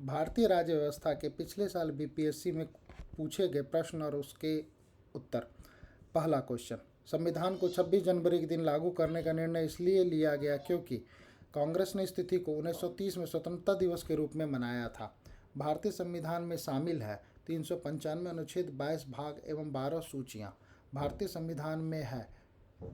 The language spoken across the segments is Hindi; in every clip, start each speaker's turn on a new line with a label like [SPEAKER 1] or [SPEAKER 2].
[SPEAKER 1] भारतीय राज्य व्यवस्था के पिछले साल बीपीएससी में पूछे गए प्रश्न और उसके उत्तर। पहला क्वेश्चन, संविधान को 26 जनवरी के दिन लागू करने का निर्णय इसलिए लिया गया क्योंकि कांग्रेस ने इस तिथि को 1930 में स्वतंत्रता दिवस के रूप में मनाया था। भारतीय संविधान में शामिल है 395 अनुच्छेद, 22 भाग एवं 12 सूचियाँ। भारतीय संविधान में है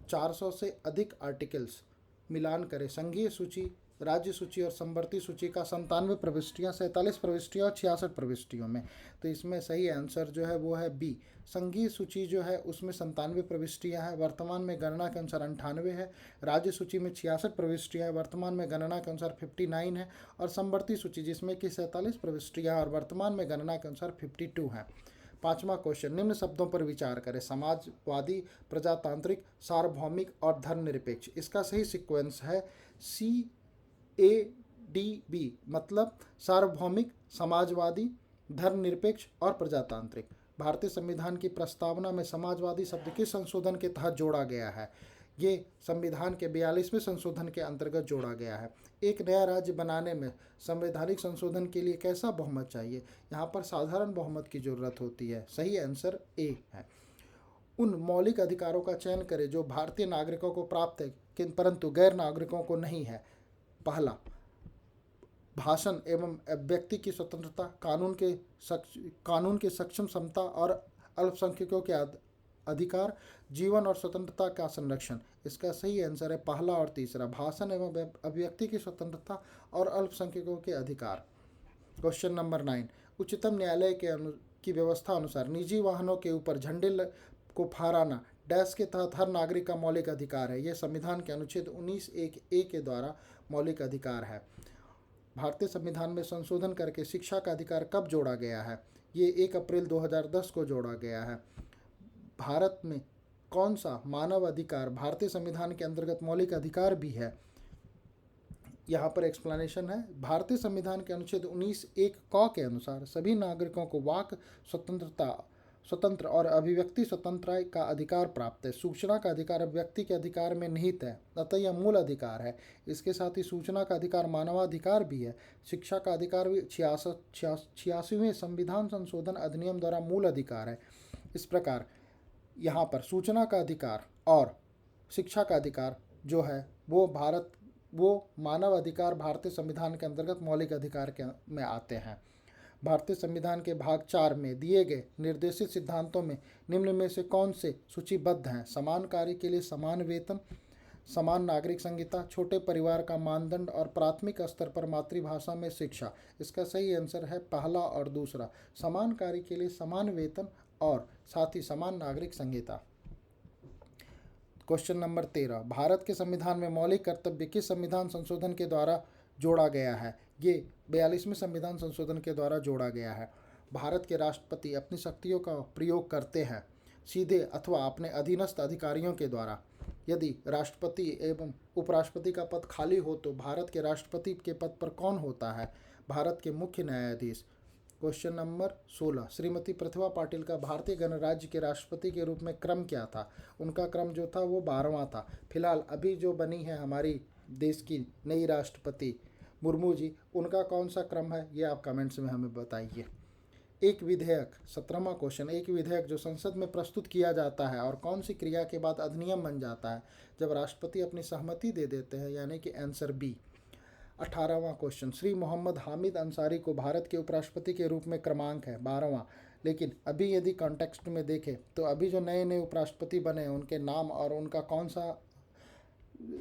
[SPEAKER 1] 400 से अधिक आर्टिकल्स। मिलान करें संघीय सूची, राज्य सूची और संवर्ती सूची का 97 प्रविष्टियाँ, 47 प्रविष्टियाँ और 66 प्रविष्टियों में। तो इसमें सही आंसर जो है वो है बी। संघीय सूची जो है उसमें 97 प्रविष्टियाँ हैं, वर्तमान में गणना के अनुसार 98 है। राज्य सूची में 66 प्रविष्टियाँ हैं, वर्तमान में गणना के अनुसार 59 है। और संवर्ती सूची जिसमें कि 47 प्रविष्टियाँ और वर्तमान में गणना के अनुसार 52 हैं। पांचवा क्वेश्चन, निम्न शब्दों पर विचार करें। समाजवादी, प्रजातांत्रिक, सार्वभौमिक और धर्मनिरपेक्ष। इसका सही सीक्वेंस है CADB, मतलब सार्वभौमिक, समाजवादी, धर्मनिरपेक्ष और प्रजातांत्रिक। भारतीय संविधान की प्रस्तावना में समाजवादी शब्द किस संशोधन के तहत जोड़ा गया है? ये संविधान के 42वें संशोधन के अंतर्गत जोड़ा गया है। एक नया राज्य बनाने में संवैधानिक संशोधन के लिए कैसा बहुमत चाहिए? यहाँ पर साधारण बहुमत की जरूरत होती है। सही आंसर ए है। उन मौलिक अधिकारों का चयन करें जो भारतीय नागरिकों को प्राप्त है परंतु गैर नागरिकों को नहीं है। पहला, भाषण एवं अभिव्यक्ति की स्वतंत्रता, कानून के सक्षम समता और अल्पसंख्यकों के अधिकार, जीवन और स्वतंत्रता का संरक्षण। इसका सही आंसर है पहला और तीसरा, भाषण एवं अभिव्यक्ति की स्वतंत्रता और अल्पसंख्यकों के अधिकार। क्वेश्चन नंबर 9, उच्चतम न्यायालय की व्यवस्था अनुसार निजी वाहनों के ऊपर झंडे को फहराना डैश के तहत हर नागरिक का मौलिक अधिकार है। यह संविधान के अनुच्छेद 19(1)(a) के द्वारा मौलिक अधिकार है। भारतीय संविधान में संशोधन करके शिक्षा का अधिकार कब जोड़ा गया है? ये 1 अप्रैल 2010 को जोड़ा गया है। भारत में कौन सा मानव अधिकार भारतीय संविधान के अंतर्गत मौलिक अधिकार भी है? यहाँ पर एक्सप्लेनेशन है। भारतीय संविधान के अनुच्छेद 19(1) क के अनुसार सभी नागरिकों को वाक स्वतंत्र और अभिव्यक्ति स्वतंत्रता का अधिकार प्राप्त है। सूचना का अधिकार अभिव्यक्ति के अधिकार में निहित है, अतः यह मूल अधिकार है। इसके साथ ही सूचना का अधिकार मानवाधिकार भी है। शिक्षा का अधिकार भी 86वें संविधान संशोधन अधिनियम द्वारा मूल अधिकार है। इस प्रकार यहाँ पर सूचना का अधिकार और शिक्षा का अधिकार जो है वो मानव अधिकार भारतीय संविधान के अंतर्गत मौलिक अधिकार में आते हैं। भारतीय संविधान के भाग 4 में दिए गए निर्देशित सिद्धांतों में निम्न में से कौन से सूचीबद्ध हैं? समान कार्य के लिए समान वेतन, समान नागरिक संहिता, छोटे परिवार का मानदंड और प्राथमिक स्तर पर मातृभाषा में शिक्षा। इसका सही आंसर है पहला और दूसरा, समान कार्य के लिए समान वेतन और साथ ही समान नागरिक संहिता। क्वेश्चन नंबर 13, भारत के संविधान में मौलिक कर्तव्य किस संविधान संशोधन के द्वारा जोड़ा गया है? ये 42वें संविधान संशोधन के द्वारा जोड़ा गया है। भारत के राष्ट्रपति अपनी शक्तियों का प्रयोग करते हैं सीधे अथवा अपने अधीनस्थ अधिकारियों के द्वारा। यदि राष्ट्रपति एवं उपराष्ट्रपति का पद खाली हो तो भारत के राष्ट्रपति के पद पर कौन होता है? भारत के मुख्य न्यायाधीश। क्वेश्चन नंबर 16, श्रीमती प्रतिभा पाटिल का भारतीय गणराज्य के राष्ट्रपति के रूप में क्रम क्या था? उनका क्रम जो था वो 12वां था। फिलहाल अभी जो बनी है हमारी देश की नई राष्ट्रपति मुर्मू जी, उनका कौन सा क्रम है ये आप कमेंट्स में हमें बताइए। एक विधेयक, 17वां क्वेश्चन, एक विधेयक जो संसद में प्रस्तुत किया जाता है और कौन सी क्रिया के बाद अधिनियम बन जाता है? जब राष्ट्रपति अपनी सहमति दे देते हैं, यानी कि आंसर बी। 18वां क्वेश्चन, श्री मोहम्मद हामिद अंसारी को भारत के उपराष्ट्रपति के रूप में क्रमांक है 12वां, लेकिन अभी यदि कॉन्टेक्स्ट में देखें तो अभी जो नए नए उपराष्ट्रपति बने हैं उनके नाम और उनका कौन सा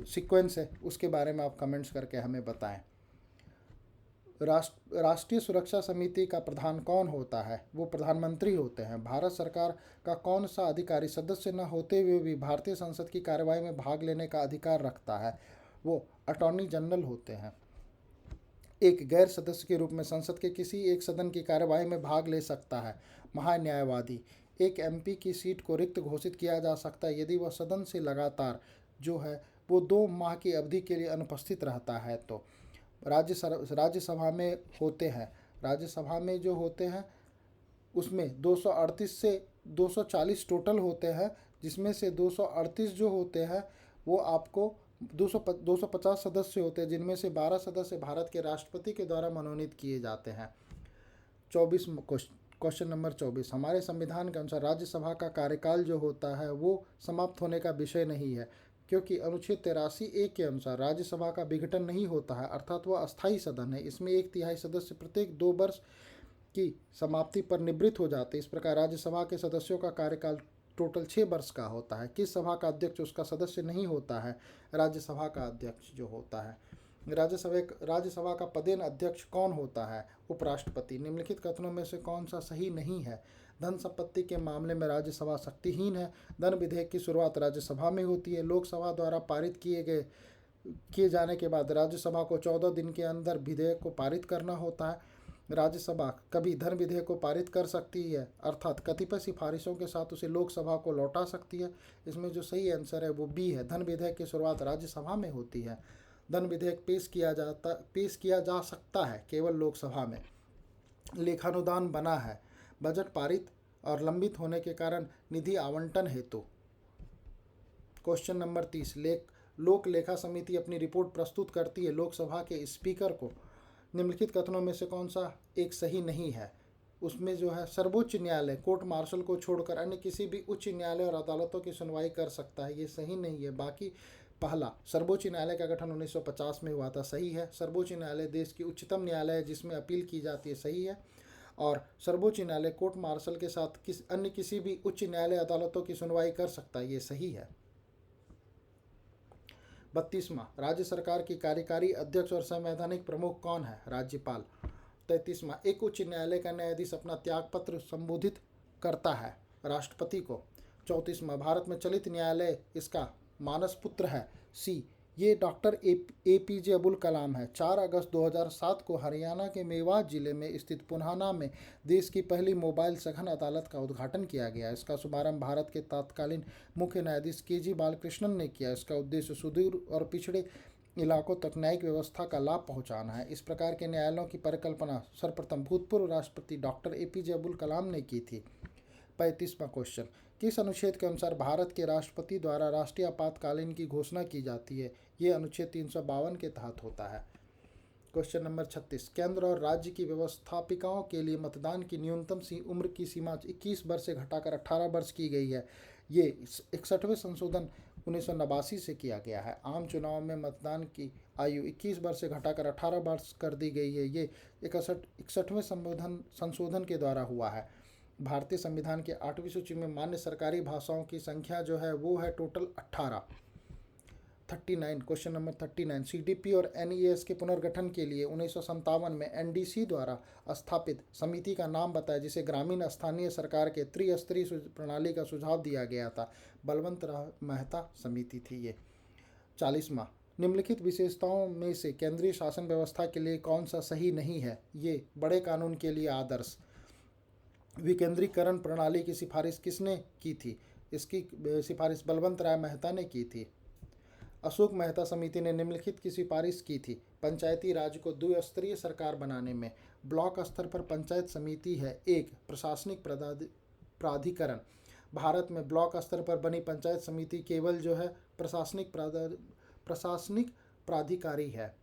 [SPEAKER 1] सीक्वेंस है उसके बारे में आप कमेंट्स करके हमें बताएं। राष्ट्रीय सुरक्षा समिति का प्रधान कौन होता है? वो प्रधानमंत्री होते हैं। भारत सरकार का कौन सा अधिकारी सदस्य न होते हुए भी भारतीय संसद की कार्यवाही में भाग लेने का अधिकार रखता है? वो अटॉर्नी जनरल होते हैं। एक गैर सदस्य के रूप में संसद के किसी एक सदन की कार्यवाही में भाग ले सकता है महान्यायवादी। एक एमपी की सीट को रिक्त घोषित किया जा सकता है यदि वह सदन से लगातार जो है वो 2 माह की अवधि के लिए अनुपस्थित रहता है। तो राज्यसभा में होते हैं, राज्यसभा में जो होते हैं उसमें 238 से 240 टोटल होते हैं, जिसमें से 238 जो होते हैं वो आपको 250 सदस्य होते हैं, जिनमें से 12 सदस्य भारत के राष्ट्रपति के द्वारा मनोनीत किए जाते हैं। 24 क्वेश्चन नंबर 24, हमारे संविधान के अनुसार राज्यसभा का कार्यकाल जो होता है वो समाप्त होने का विषय नहीं है, क्योंकि अनुच्छेद 83(a) के अनुसार राज्यसभा का विघटन नहीं होता है, अर्थात वह अस्थायी सदन है। इसमें 1/3 सदस्य प्रत्येक 2 वर्ष की समाप्ति पर निवृत्त हो जाते। इस प्रकार राज्यसभा के सदस्यों का कार्यकाल टोटल 6 वर्ष का होता है। किस सभा का अध्यक्ष उसका सदस्य नहीं होता है? राज्यसभा का अध्यक्ष जो होता है। राज्यसभा का पदेन अध्यक्ष कौन होता है? उपराष्ट्रपति। निम्नलिखित कथनों में से कौन सा सही नहीं है? धन संपत्ति के मामले में राज्यसभा शक्तिहीन है। धन विधेयक की शुरुआत राज्यसभा में होती है। लोकसभा द्वारा पारित किए जाने के बाद राज्यसभा को 14 दिन के अंदर विधेयक को पारित करना होता है। राज्यसभा कभी धन विधेयक को पारित कर सकती है, अर्थात कतिपय सिफारिशों के साथ उसे लोकसभा को लौटा सकती है। इसमें जो सही आंसर है वो बी है। धन विधेयक की शुरुआत राज्यसभा में होती है। धन विधेयक पेश किया जा सकता है केवल लोकसभा में। लेखानुदान बना है। बजट पारित और लंबित होने के कारण निधि आवंटन हेतु। क्वेश्चन नंबर 30, लोक लेखा समिति अपनी रिपोर्ट प्रस्तुत करती है लोकसभा के स्पीकर को। निम्नलिखित कथनों में से कौन सा एक सही नहीं है? उसमें जो है सर्वोच्च न्यायालय कोर्ट मार्शल को छोड़कर अन्य किसी भी उच्च न्यायालय और अदालतों की सुनवाई कर सकता है, ये सही नहीं है। बाकी पहला, सर्वोच्च न्यायालय का गठन 1950 में हुआ था, सही है। सर्वोच्च न्यायालय देश की उच्चतम न्यायालय है जिसमें अपील की जाती है, सही है। और सर्वोच्च न्यायालय कोर्ट मार्शल के साथ अन्य किसी भी उच्च न्यायालय अदालतों की सुनवाई कर सकता है, ये सही है। 32वां, राज्य सरकार की कार्यकारी अध्यक्ष और संवैधानिक प्रमुख कौन है? राज्यपाल। 33वां, एक उच्च न्यायालय का न्यायाधीश अपना त्यागपत्र संबोधित करता है राष्ट्रपति को। 34वां, भारत में चलित न्यायालय इसका मानस पुत्र है, सी। ये डॉक्टर APJ अबुल कलाम है। 4 अगस्त 2007 को हरियाणा के मेवात जिले में स्थित पुन्हाना में देश की पहली मोबाइल सघन अदालत का उद्घाटन किया गया। इसका शुभारंभ भारत के तत्कालीन मुख्य न्यायाधीश KG बालकृष्णन ने किया। इसका उद्देश्य सुदूर और पिछड़े इलाकों तक न्यायिक व्यवस्था का लाभ पहुंचाना है। इस प्रकार के न्यायालयों की परिकल्पना सर्वप्रथम भूतपूर्व राष्ट्रपति डॉक्टर APJ अबुल कलाम ने की थी। 35वां क्वेश्चन, किस अनुच्छेद के अनुसार भारत के राष्ट्रपति द्वारा राष्ट्रीय आपातकालीन की घोषणा की जाती है? ये अनुच्छेद 352 के तहत होता है। क्वेश्चन नंबर 36, केंद्र और राज्य की व्यवस्थापिकाओं के लिए मतदान की न्यूनतम उम्र की सीमा 21 वर्ष से घटाकर 18 वर्ष की गई है। ये 61वें संशोधन 1989 से किया गया है। आम चुनाव में मतदान की आयु 21 वर्ष से घटाकर 18 वर्ष कर दी गई है। ये 61वें संशोधन के द्वारा हुआ है। भारतीय संविधान के 8वीं सूची में मान्य सरकारी भाषाओं की संख्या जो है वो है टोटल 18। 39, क्वेश्चन नंबर 39, CDP और NES के पुनर्गठन के लिए 1957 में NDC द्वारा स्थापित समिति का नाम बताया, जिसे ग्रामीण स्थानीय सरकार के त्रिस्तरीय प्रणाली का सुझाव दिया गया था। बलवंत राव मेहता समिति थी ये। 40वां, निम्नलिखित विशेषताओं में से केंद्रीय शासन व्यवस्था के लिए कौन सा सही नहीं है? ये बड़े कानून के लिए आदर्श। विकेंद्रीकरण प्रणाली की सिफारिश किसने की थी? इसकी सिफारिश बलवंत राय मेहता ने की थी। अशोक मेहता समिति ने निम्नलिखित की सिफारिश की थी। पंचायती राज को द्विस्तरीय सरकार बनाने में ब्लॉक स्तर पर पंचायत समिति है एक प्रशासनिक प्राधिकरण। भारत में ब्लॉक स्तर पर बनी पंचायत समिति केवल जो है प्रशासनिक प्राधिकारी है।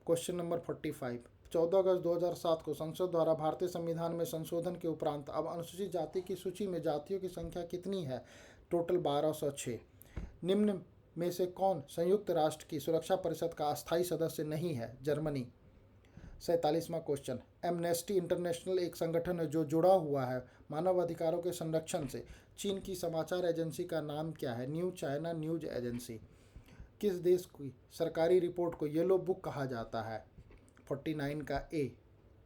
[SPEAKER 1] क्वेश्चन नंबर 45, 14 अगस्त 2007 को संसद द्वारा भारतीय संविधान में संशोधन के उपरांत अब अनुसूचित जाति की सूची में जातियों की संख्या कितनी है? टोटल 1206। निम्न में से कौन संयुक्त राष्ट्र की सुरक्षा परिषद का अस्थायी सदस्य नहीं है? जर्मनी। 47वां क्वेश्चन, एमनेस्टी इंटरनेशनल एक संगठन है जो जुड़ा हुआ है मानव अधिकारों के संरक्षण से। चीन की समाचार एजेंसी का नाम क्या है? New China news agency. किस देश की सरकारी रिपोर्ट को येलो बुक कहा जाता है? 49 का ए।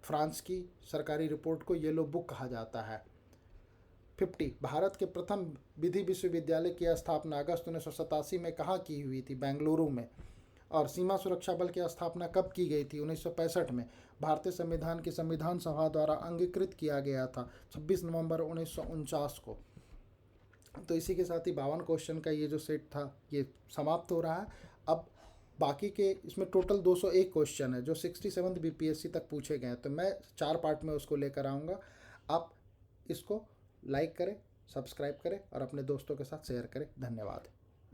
[SPEAKER 1] फ्रांस की सरकारी रिपोर्ट को येलो बुक कहा जाता है। 50, भारत के प्रथम विधि विश्वविद्यालय की स्थापना अगस्त 1987 में कहाँ की हुई थी? बेंगलुरु में। और सीमा सुरक्षा बल की स्थापना कब की गई थी? 1965 में। भारतीय संविधान की संविधान सभा द्वारा अंगीकृत किया गया था 26 नवंबर 1949 को। तो इसी के साथ ही 52 क्वेश्चन का ये जो सेट था ये समाप्त हो रहा है। अब बाकी के इसमें टोटल 201 क्वेश्चन है जो 67th BPSC तक पूछे गए हैं, तो मैं 4 पार्ट में उसको लेकर आऊँगा। आप इसको लाइक करें, सब्सक्राइब करें और अपने दोस्तों के साथ शेयर करें। धन्यवाद।